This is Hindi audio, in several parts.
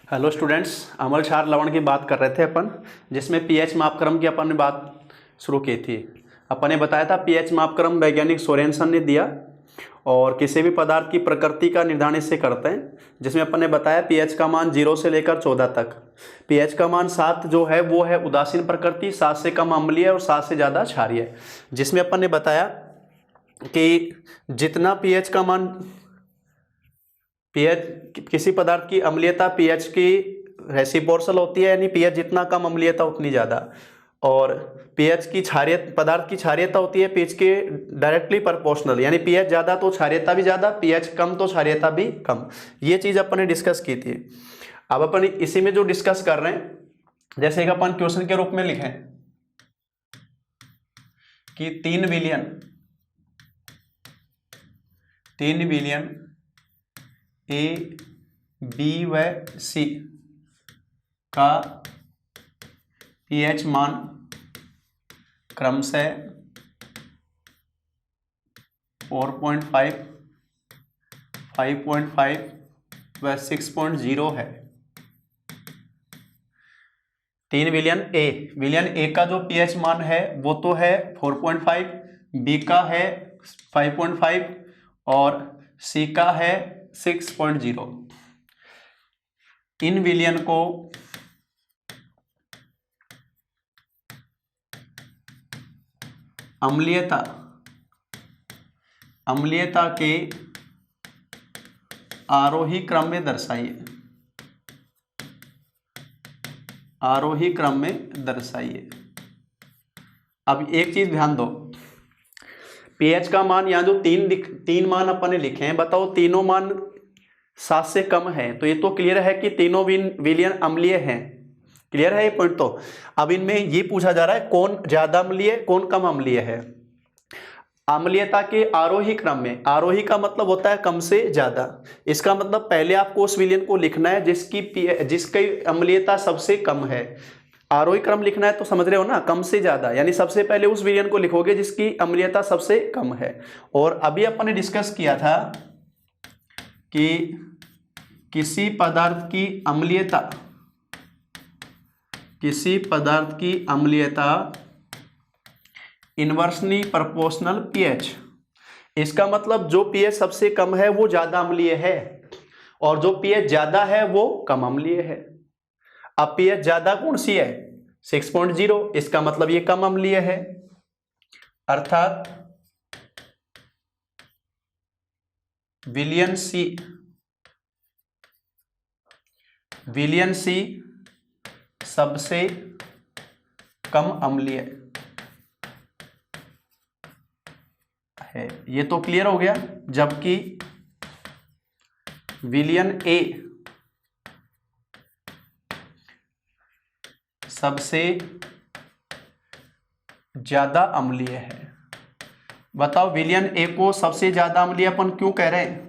हेलो स्टूडेंट्स, अमल क्षार लवण की बात कर रहे थे अपन, जिसमें पीएच मापक्रम की अपन ने बात शुरू की थी। अपन ने बताया था पीएच मापक्रम वैज्ञानिक सोरेनसन ने दिया और किसी भी पदार्थ की प्रकृति का निर्धारण इससे करते हैं, जिसमें अपन ने बताया पीएच का मान 0 से लेकर 14 तक। पीएच का मान 7 जो है वो है उदासीन प्रकृति, 7 से कम अम्लीय और 7 से ज़्यादा क्षारीय। जिसमें अपन ने बताया कि जितना पीएच का मान पीएच किसी पदार्थ की अम्लीयता पीएच की रेसिप्रोकल होती है, यानी पीएच जितना कम अम्लीयता उतनी ज़्यादा, और पीएच की क्षारीय पदार्थ की क्षारीयता होती है पीएच के डायरेक्टली प्रोपोर्शनल, यानी पीएच ज़्यादा तो क्षारीयता भी ज़्यादा, पीएच कम तो क्षारीयता भी कम। ये चीज़ अपन ने डिस्कस की थी। अब अपन इसी में जो डिस्कस कर रहे हैं, जैसे एक अपन क्वेश्चन के रूप में लिखें कि 3 बिलियन ए, बी व सी का पीएच मान क्रमशः 4.5, 5.5 व 6.0 है। 3 बिलियन ए का जो पीएच मान है वो तो है 4.5, बी का है 5.5 और सी का है 6.0। इन विलियन को अम्लीयता के आरोही क्रम में दर्शाइए। अब एक चीज ध्यान दो, पीएच का मान यहाँ जो तीन मान अपन ने लिखे हैं, बताओ तीनों मान 7 से कम है, तो ये तो क्लियर है कि तीनों विलियन अम्लीय हैं। क्लियर है ये पॉइंट। तो अब इनमें ये पूछा जा रहा है कौन ज्यादा अम्लीय कौन कम अम्लीय है। अम्लीयता के आरोही क्रम में, आरोही का मतलब होता है कम से ज्यादा, इसका मतलब पहले आपको उस विलियन को लिखना है जिसकी अम्लीयता सबसे कम है। आरोही क्रम लिखना है तो समझ रहे हो ना, कम से ज्यादा, यानी सबसे पहले उस विलियन को लिखोगे जिसकी अम्लीयता सबसे कम है। और अभी अपन ने डिस्कस किया था कि किसी पदार्थ की अम्लीयता इनवर्सली प्रोपोर्शनल पीएच। इसका मतलब जो पीएच सबसे कम है वो ज्यादा अम्लीय है और जो पीएच ज्यादा है वो कम अम्लीय है। अब पीएच ज्यादा कौन सी है? 6.0, इसका मतलब ये कम अम्लीय है, अर्थात विलियन सी सबसे कम अम्लीय है। ये तो क्लियर हो गया। जबकि विलियन ए सबसे ज्यादा अम्लीय है। बताओ विलियन ए को सबसे ज्यादा अम्लीय अपन क्यों कह रहे हैं?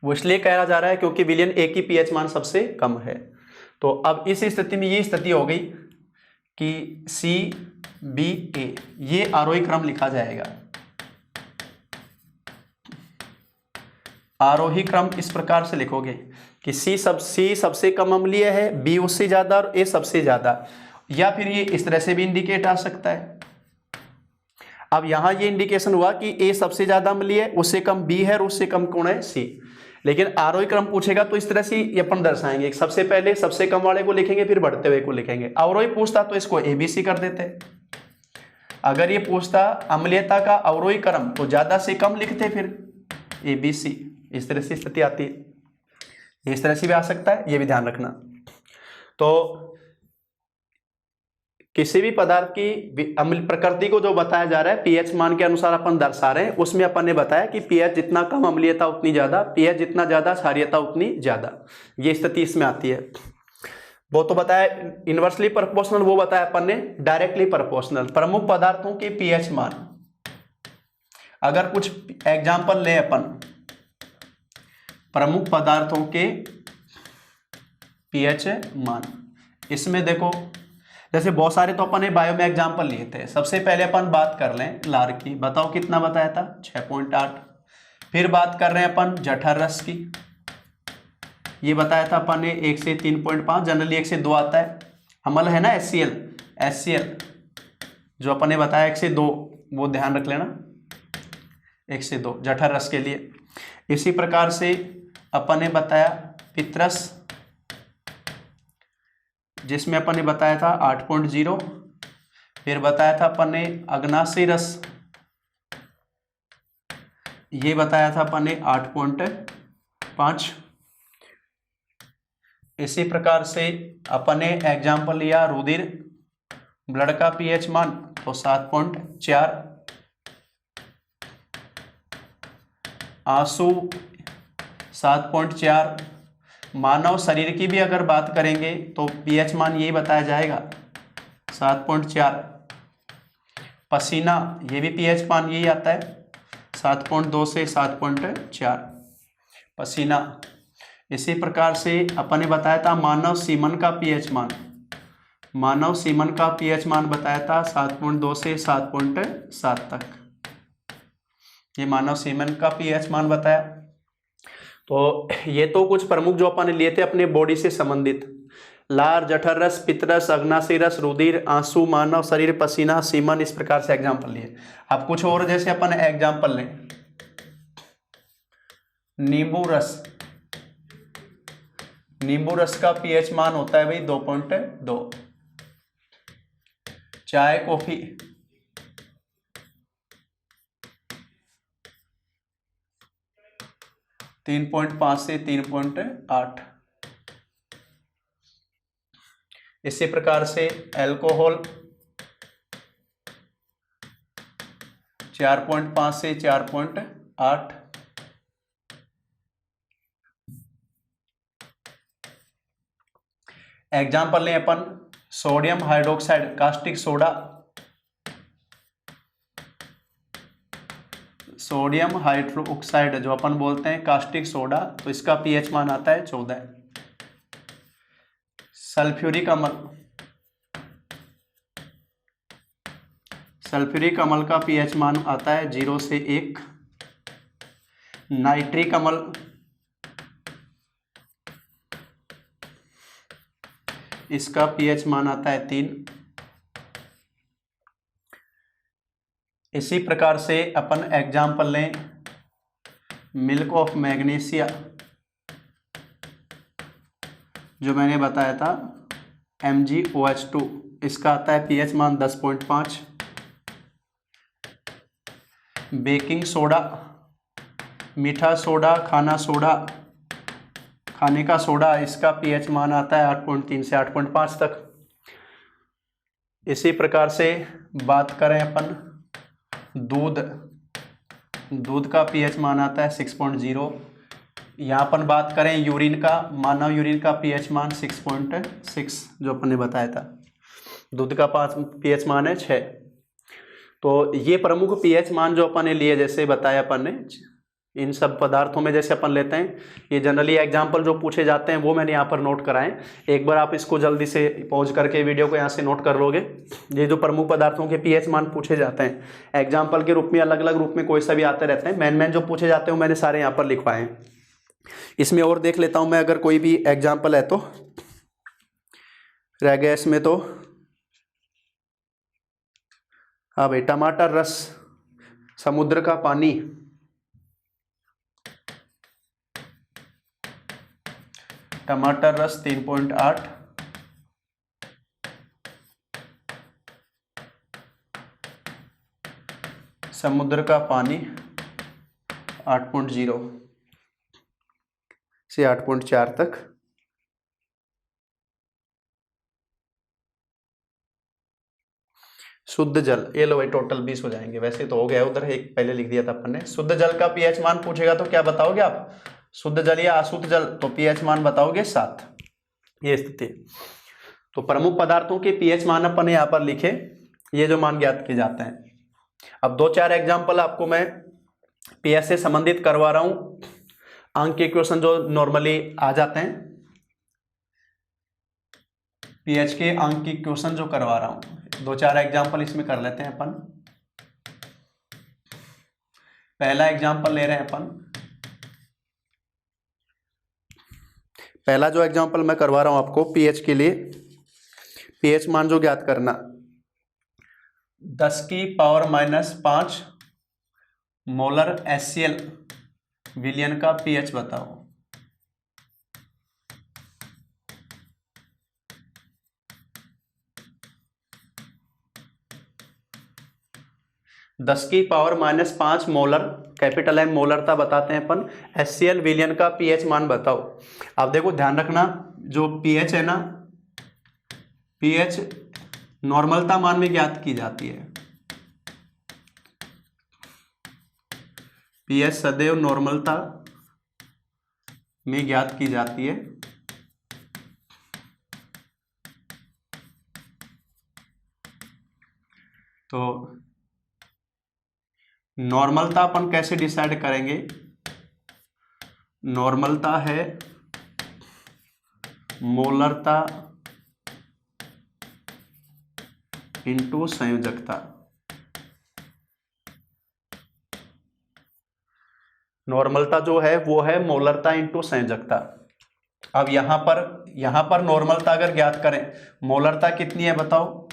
वो इसलिए कहा जा रहा है क्योंकि विलियन ए की पीएच मान सबसे कम है। तो अब इस स्थिति में ये स्थिति हो गई कि सी बी ए, ये आरोही क्रम लिखा जाएगा। आरोही क्रम इस प्रकार से लिखोगे कि सी सबसे कम अम्लीय है, बी उससे ज्यादा और ए सबसे ज्यादा, या फिर ये इस तरह से भी इंडिकेट आ सकता है। अब यहां ये इंडिकेशन हुआ कि ए सबसे ज्यादा अम्लीय है, उससे कम बी है और उससे कम कौन है? सी। लेकिन आरोही क्रम पूछेगा तो इस तरह से अपन दर्शाएंगे, सबसे पहले सबसे कम वाले को लिखेंगे फिर बढ़ते हुए को लिखेंगे। अवरोही पूछता तो इसको एबीसी कर देते। अगर ये पूछता अम्लीयता का अवरोही क्रम तो ज्यादा से कम लिखते फिर एबीसी। इस तरह से स्थिति आती है, इस तरह से भी आ सकता है, ये भी ध्यान रखना। तो किसी भी पदार्थ की प्रकृति को जो बताया जा रहा है पीएच मान के अनुसार अपन दर्शा रहे हैं, उसमें अपन ने बताया कि पीएच जितना कम अम्लीयता उतनी ज्यादा, पीएच जितना ज्यादा क्षारीयता उतनी ज्यादा। ये स्थिति इसमें आती है। वो तो बताया इनवर्सली प्रोपोर्शनल, वो बताया अपन ने डायरेक्टली प्रोपोर्शनल। प्रमुख पदार्थों के पीएच मान, अगर कुछ एग्जाम्पल ले अपन, प्रमुख पदार्थों के पीएच मान, इसमें देखो जैसे बहुत सारे तो अपन ने बायो में एग्जाम्पल लिए थे। सबसे पहले अपन बात कर लें लार की, बताओ कितना बताया था? 6.8। फिर बात कर रहे हैं अपन जठर रस की, ये बताया था अपन ने 1 से 3.5, जनरली 1 से 2 आता है। अम्ल है ना HCl जो अपन ने बताया 1 से 2, वो ध्यान रख लेना, 1 से 2 जठर रस के लिए। इसी प्रकार से अपन ने बताया पित्तरस, जिसमें अपन ने बताया था 8.0। फिर बताया था अपन ने अग्नाशय रस, ये बताया था अपन ने 8.5। इसी प्रकार से अपन ने एग्जाम्पल लिया रुधिर, ब्लड का पीएच मान तो 7.4, आंसू 7.4। मानव शरीर की भी अगर बात करेंगे तो पीएच मान यही बताया जाएगा 7.4। पसीना, ये भी पीएच मान यही आता है 7.2 से 7.4 पसीना। इसी प्रकार से अपन ने बताया था मानव सीमन का पीएच मान, मानव सीमन का पीएच मान बताया था 7.2 से 7.7 तक, ये मानव सीमन का पीएच मान बताया। तो ये तो कुछ प्रमुख जो अपन ने लिए थे अपने बॉडी से संबंधित, लार, जठर रस, पित्तरस, अग्नाशय रस, रुधिर, आंसू, मानव शरीर, पसीना, सीमन, इस प्रकार से एग्जाम्पल लिए। अब कुछ और जैसे अपन एग्जाम्पल लें, नींबू रस, नींबू रस का पीएच मान होता है भाई 2.2। चाय, कॉफी, तीन 3.5 से 3.8। इसी प्रकार से अल्कोहल 4.5 से 4.8। एग्जाम्पल लें अपन sodium hydroxide, caustic soda, sodium hydroxide जो अपन बोलते हैं कास्टिक सोडा, तो इसका पीएच मान आता है 14। सल्फ्यूरिक अम्ल, सल्फ्यूरिक अम्ल का पीएच मान आता है 0 से 1। नाइट्रिक अम्ल, इसका पीएच मान आता है 3। इसी प्रकार से अपन एग्जाम्पल लें मिल्क ऑफ मैग्नीशिया, जो मैंने बताया था MgOH2, इसका आता है पीएच मान 10.5। बेकिंग सोडा, मीठा सोडा, खाना सोडा, खाने का सोडा, इसका पीएच मान आता है 8.3 से 8.5 तक। इसी प्रकार से बात करें अपन दूध, दूध का पीएच मान आता है 6.0। यहाँ अपन बात करें यूरिन का, मानव यूरिन का पीएच मान 6.6 जो अपन ने बताया था। दूध का पीएच मान है 6। तो ये प्रमुख पीएच मान जो अपन ने लिए, जैसे बताया अपन ने, इन सब पदार्थों में जैसे अपन लेते हैं, ये जनरली एग्जाम्पल जो पूछे जाते हैं वो मैंने यहाँ पर नोट कराएं। एक बार आप इसको जल्दी से पॉज करके वीडियो को यहाँ से नोट कर लोगे। ये जो प्रमुख पदार्थों के पीएच मान पूछे जाते हैं एग्जाम्पल के रूप में, अलग अलग रूप में कोई सा भी आते रहते हैं, मेन जो पूछे जाते हैं मैंने सारे यहाँ पर लिखवाए हैं। इसमें और देख लेता हूँ मैं, अगर कोई भी एग्जाम्पल है तो रह गया इसमें तो। हाँ भाई, टमाटर रस, समुद्र का पानी, टमाटर रस 3.8, समुद्र का पानी 8.0 से 8.4 तक। शुद्ध जल, ये लो भाई टोटल 20 हो जाएंगे, वैसे तो हो गया उधर, एक पहले लिख दिया था अपन ने। शुद्ध जल का पीएच मान पूछेगा तो क्या बताओगे आप, शुद्ध जल या अशुद्ध जल, तो पीएच मान बताओगे 7। ये स्थिति। तो प्रमुख पदार्थों के पीएच मान अपन यहाँ पर लिखे, ये जो मान ज्ञात किए जाते हैं। अब 2-4 एग्जाम्पल आपको मैं पीएच से संबंधित करवा रहा हूं, अंक के क्वेश्चन जो नॉर्मली आ जाते हैं, पीएच के अंक के क्वेश्चन जो करवा रहा हूं, 2-4 एग्जाम्पल इसमें कर लेते हैं अपन। पहला एग्जाम्पल ले रहे हैं अपन, पहला जो एग्जांपल मैं करवा रहा हूं आपको पीएच के लिए, पीएच मान जो ज्ञात करना, 10⁻⁵ मोलर HCl विलयन का पीएच बताओ। (10⁻⁵) मोलर, कैपिटल M मोलरता बताते हैं अपन, HCl विलयन का पीएच मान बताओ। अब देखो ध्यान रखना, जो पीएच है ना, पीएच नॉर्मलता मान में ज्ञात की जाती है। पीएच सदैव नॉर्मलता में ज्ञात की जाती है। तो नॉर्मलता अपन कैसे डिसाइड करेंगे? नॉर्मलता है मोलरता इंटू संयोजकता। नॉर्मलता जो है वो है मोलरता इंटू संयोजकता। अब यहां पर नॉर्मलता अगर ज्ञात करें, मोलरता कितनी है बताओ?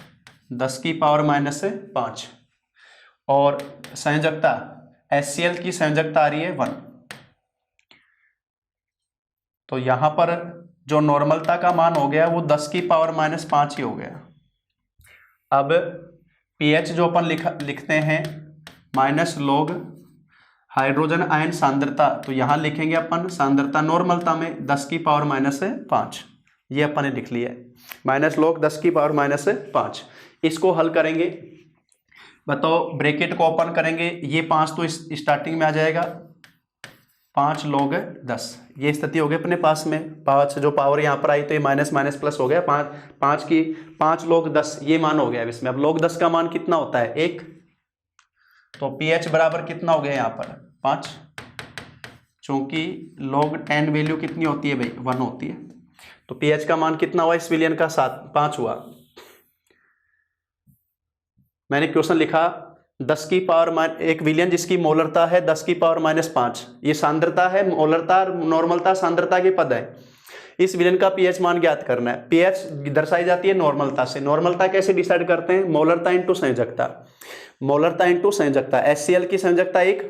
10⁻⁵ और संयोजकता HCl की संयोजकता आ रही है 1। तो यहां पर जो नॉर्मलता का मान हो गया वो 10⁻⁵ ही हो गया। अब पीएच जो अपन लिखते हैं -log हाइड्रोजन आयन सांद्रता, तो यहां लिखेंगे अपन सांद्रता नॉर्मलता में 10⁻⁵, ये अपन ने लिख लिया है, -log 10⁻⁵। इसको हल करेंगे, बताओ, ब्रैकेट को ओपन करेंगे, ये 5 तो स्टार्टिंग में आ जाएगा, 5 log 10, ये स्थिति हो गई अपने पास में। 5 जो पावर यहाँ पर आई तो ये माइनस माइनस प्लस हो गया, 5 log 10 ये मान हो गया इसमें। अब log 10 का मान कितना होता है? 1। तो pH बराबर कितना हो गया यहाँ पर? 5, चूंकि log 10 वैल्यू कितनी होती है भाई? 1 होती है। तो pH का मान कितना हुआ इस विलयन का? 5 हुआ। मैंने क्वेश्चन लिखा 10⁻⁻, एक विलयन जिसकी मोलरता है 10⁻⁻5, ये सांद्रता है, मोलरता नॉर्मलता सांद्रता के पद है। इस विलयन का पीएच मान ज्ञात करना है। पीएच दर्शाई जाती है नॉर्मलता से। नॉर्मलता कैसे डिसाइड करते हैं? मोलरता इंटू संयोजकता, मोलरता इंटू संयोजकता। HCl की संयोजकता 1,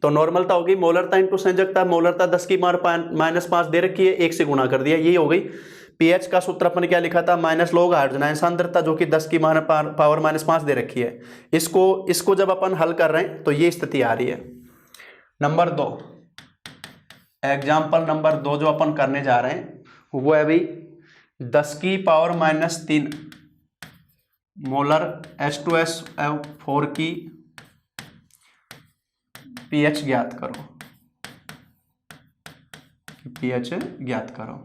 तो नॉर्मलता होगी मोलरता इंटू संयोजकता। मोलरता 10⁻⁻5 दे रखी है, 1 से गुणा कर दिया, ये हो गई। पीएच का सूत्र अपन क्या लिखा था? -log हाइड्रोजन आयन सांद्रता, जो कि 10⁻⁻5 दे रखी है। इसको जब अपन हल कर रहे हैं तो ये स्थिति आ रही है। नंबर 2, एग्जाम्पल नंबर 2 जो अपन करने जा रहे हैं वो है भाई 10⁻⁻3 मोलर H2SO4 की पीएच ज्ञात करो। पीएच ज्ञात करो।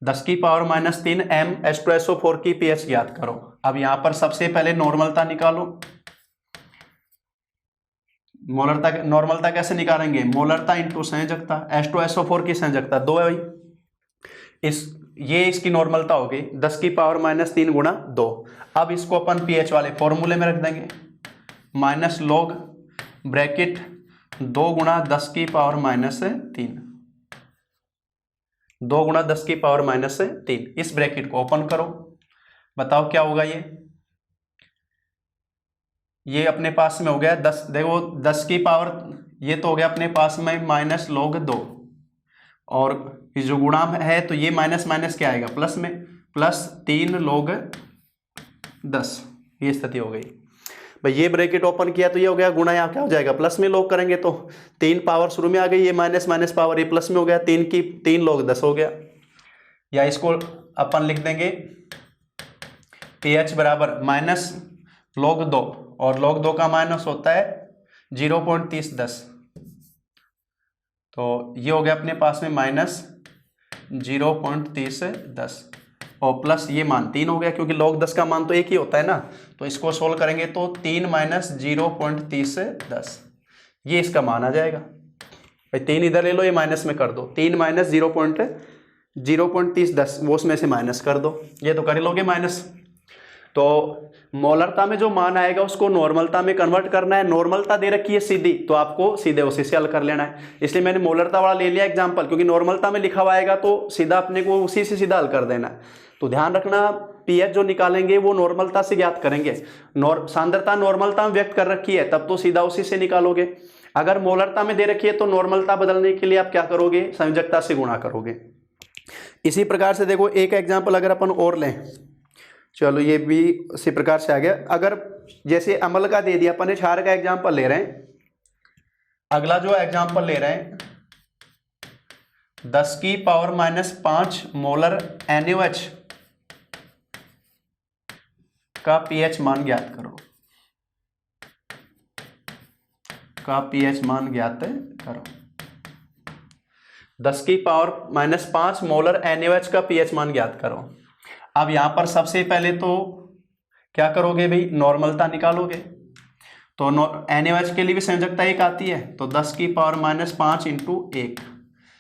10⁻⁻3 M H2SO4 की पीएच ज्ञात करो। अब यहां पर सबसे पहले नॉर्मलता निकालो। नॉर्मलता कैसे निकालेंगे? मोलरता इंटू संयोजकता। H2SO4 की संयोजकता 2 है भाई, ये इसकी नॉर्मलता हो गई 10⁻⁻3 गुणा 2। अब इसको अपन पीएच वाले फॉर्मूले में रख देंगे, -log ब्रैकेट 2 गुणा 10⁻⁻3, 2 गुणा 10⁻⁻3, इस ब्रैकेट को ओपन करो, बताओ क्या होगा ये अपने पास में हो गया 10। देखो 10 की पावर ये तो हो गया अपने पास में -log 2, और ये जो गुणा है तो ये माइनस माइनस क्या आएगा? प्लस में, +3 log 10, ये स्थिति हो गई भाई। ये ब्रैकेट ओपन किया तो ये हो गया गुणा, यहाँ क्या हो जाएगा? प्लस में log करेंगे तो 3 पावर शुरू में आ गई, ये माइनस माइनस पावर ये प्लस में हो गया, 3 log 10 हो गया। या इसको अपन लिख देंगे pH बराबर -log 2, और log 2 का माइनस होता है 0.3010, तो ये हो गया अपने पास में -0.3010, और प्लस ये मान 3 हो गया, क्योंकि log 10 का मान तो 1 ही होता है ना। तो इसको सोल्व करेंगे तो 3 - 0.3010, ये इसका मान आ जाएगा भाई। 3 इधर ले लो, ये माइनस में कर दो, 3 - 0.3010 वो उसमें से माइनस कर दो, ये तो कर लोगे माइनस। तो मोलरता में जो मान आएगा उसको नॉर्मलता में कन्वर्ट करना है। नॉर्मलता दे रखी है सीधी, तो आपको सीधे उसी से हल कर लेना है। इसलिए मैंने मोलरता वाला ले लिया एग्जांपल, क्योंकि नॉर्मलता में लिखा हुआ आएगा तो सीधा अपने को उसी से सीधा हल कर देना है। तो ध्यान रखना, पीएच जो निकालेंगे वो नॉर्मलता से ज्ञात करेंगे। सांद्रता नॉर्मलता में व्यक्त कर रखी है तब तो सीधा उसी से निकालोगे। अगर मोलरता में दे रखी है तो नॉर्मलता बदलने के लिए आप क्या करोगे, संयोजकता से गुणा करोगे। इसी प्रकार से देखो एक एग्जाम्पल अगर अपन और लें, चलो ये भी इसी प्रकार से आ गया। अगर जैसे अम्ल का दे दिया अपन ने, क्षार का एग्जाम्पल ले रहे हैं। अगला जो एग्जाम्पल ले रहे हैं 10⁻⁻5 मोलर NaOH का पीएच मान ज्ञात करो, का पीएच मान ज्ञात करो। 10⁻⁻5 मोलर NaOH का पीएच मान ज्ञात करो। अब यहां पर सबसे पहले तो क्या करोगे भाई, नॉर्मलता निकालोगे। तो NaOH के लिए भी संयोजकता एक आती है, तो 10⁻⁻5 इंटू 1,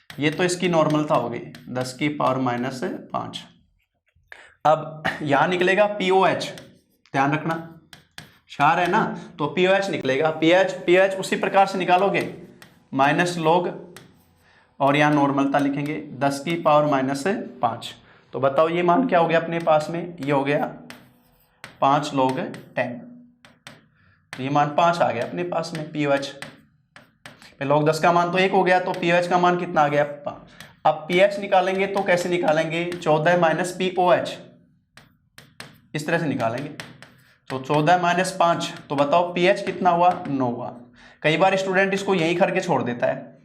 ये तो इसकी नॉर्मलता होगी 10⁻⁻5। अब यहां निकलेगा POH, ध्यान रखना क्षार है ना, तो POH निकलेगा। पीएच उसी प्रकार से निकालोगे, माइनस लॉग और यहाँ नॉर्मलता लिखेंगे 10⁻⁻5। तो बताओ ये मान क्या हो गया अपने पास में, ये हो गया 5 log 10। तो ये मान 5 आ गया अपने पास में POH। log 10 का मान तो 1 हो गया, तो POH का मान कितना आ गया 5। अब pH निकालेंगे तो कैसे निकालेंगे, 14 माइनस POH, इस तरह से निकालेंगे। तो 14 माइनस 5, तो बताओ pH कितना हुआ, 9 हुआ। कई बार स्टूडेंट इसको यहीं करके छोड़ देता है।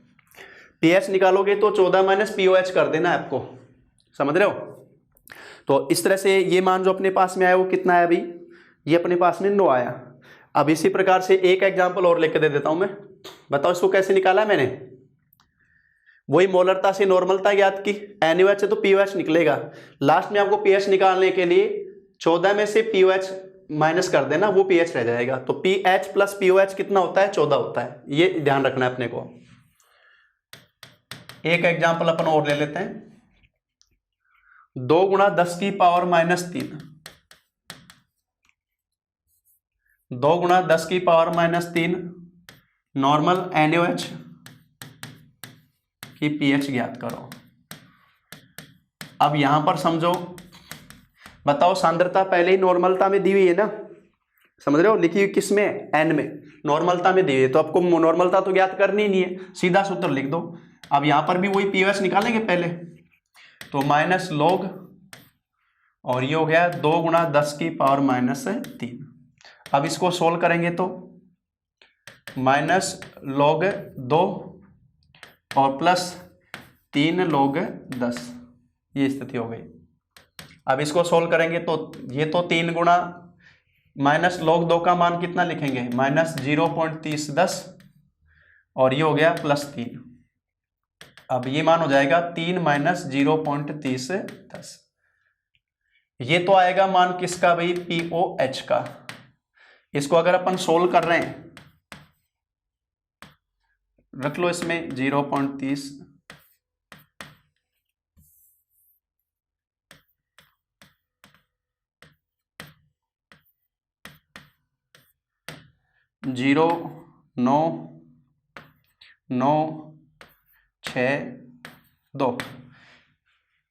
pH निकालोगे तो 14 माइनस POH कर देना है आपको, समझ रहे हो। तो इस तरह से ये मान जो अपने पास में आया वो कितना है अभी, ये अपने पास में 9 आया। अब इसी प्रकार से एक एग्जांपल और लेके दे देता हूं मैं, बताओ इसको कैसे निकाला मैंने। वही मोलरता से नॉर्मलता ज्ञात की, NaOH से तो POH निकलेगा। लास्ट में आपको pH निकालने के लिए 14 में से POH माइनस कर देना, वो pH रह जाएगा। तो pH प्लस POH कितना होता है, 14 होता है। ये ध्यान रखना है अपने को। एक एग्जांपल अपन और ले लेते हैं, 2 गुणा 10⁻⁻3, 2 गुणा 10⁻⁻3 नॉर्मल NaOH की pH ज्ञात करो। अब यहां पर समझो, बताओ सांद्रता पहले ही नॉर्मलता में दी हुई है ना, समझ रहे हो, लिखी हुई किस में, N में, नॉर्मलता में दी हुई है। तो आपको नॉर्मलता तो ज्ञात करनी नहीं है, सीधा सूत्र लिख दो। अब यहां पर भी वही POH निकालेंगे पहले, तो माइनस लॉग और ये हो गया 2 गुणा 10⁻⁻3। अब इसको सोल्व करेंगे तो माइनस लॉग 2 और प्लस 3 log 10, ये स्थिति हो गई। अब इसको सोल्व करेंगे तो ये तो 3 गुणा माइनस log 2 का मान कितना लिखेंगे, माइनस 0.3010 और ये हो गया प्लस 3। अब ये मान हो जाएगा 3 माइनस 0.3010। ये तो आएगा मान किसका भाई, POH का। इसको अगर अपन सोल्व कर रहे हैं, रख लो इसमें 0.30, जीरो 9 9 6 2,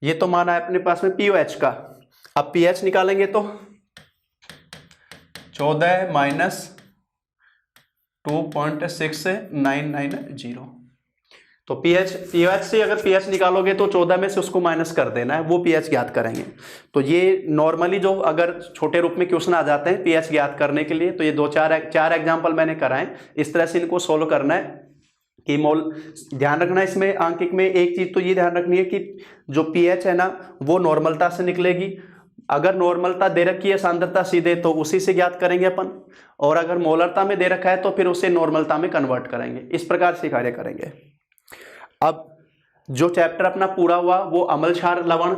ये तो माना है अपने पास में POH का। अब pH निकालेंगे तो 14 माइनस 2.6990। तो POH से अगर pH निकालोगे तो 14 में से उसको माइनस कर देना है, वो pH ज्ञात करेंगे। तो ये नॉर्मली जो अगर छोटे रूप में क्वेश्चन आ जाते हैं pH ज्ञात करने के लिए, तो ये 4 एग्जाम्पल मैंने कराए, इस तरह से इनको सोल्व करना है कि ध्यान रखना इसमें आंकिक में एक चीज तो ये ध्यान रखनी है कि जो pH है ना वो नॉर्मलता से निकलेगी। अगर नॉर्मलता दे रखी है सांद्रता सीधे तो उसी से ज्ञात करेंगे अपन, और अगर मोलरता में दे रखा है तो फिर उसे नॉर्मलता में कन्वर्ट करेंगे। इस प्रकार से कार्य करेंगे। अब जो चैप्टर अपना पूरा हुआ वो अम्ल क्षार लवण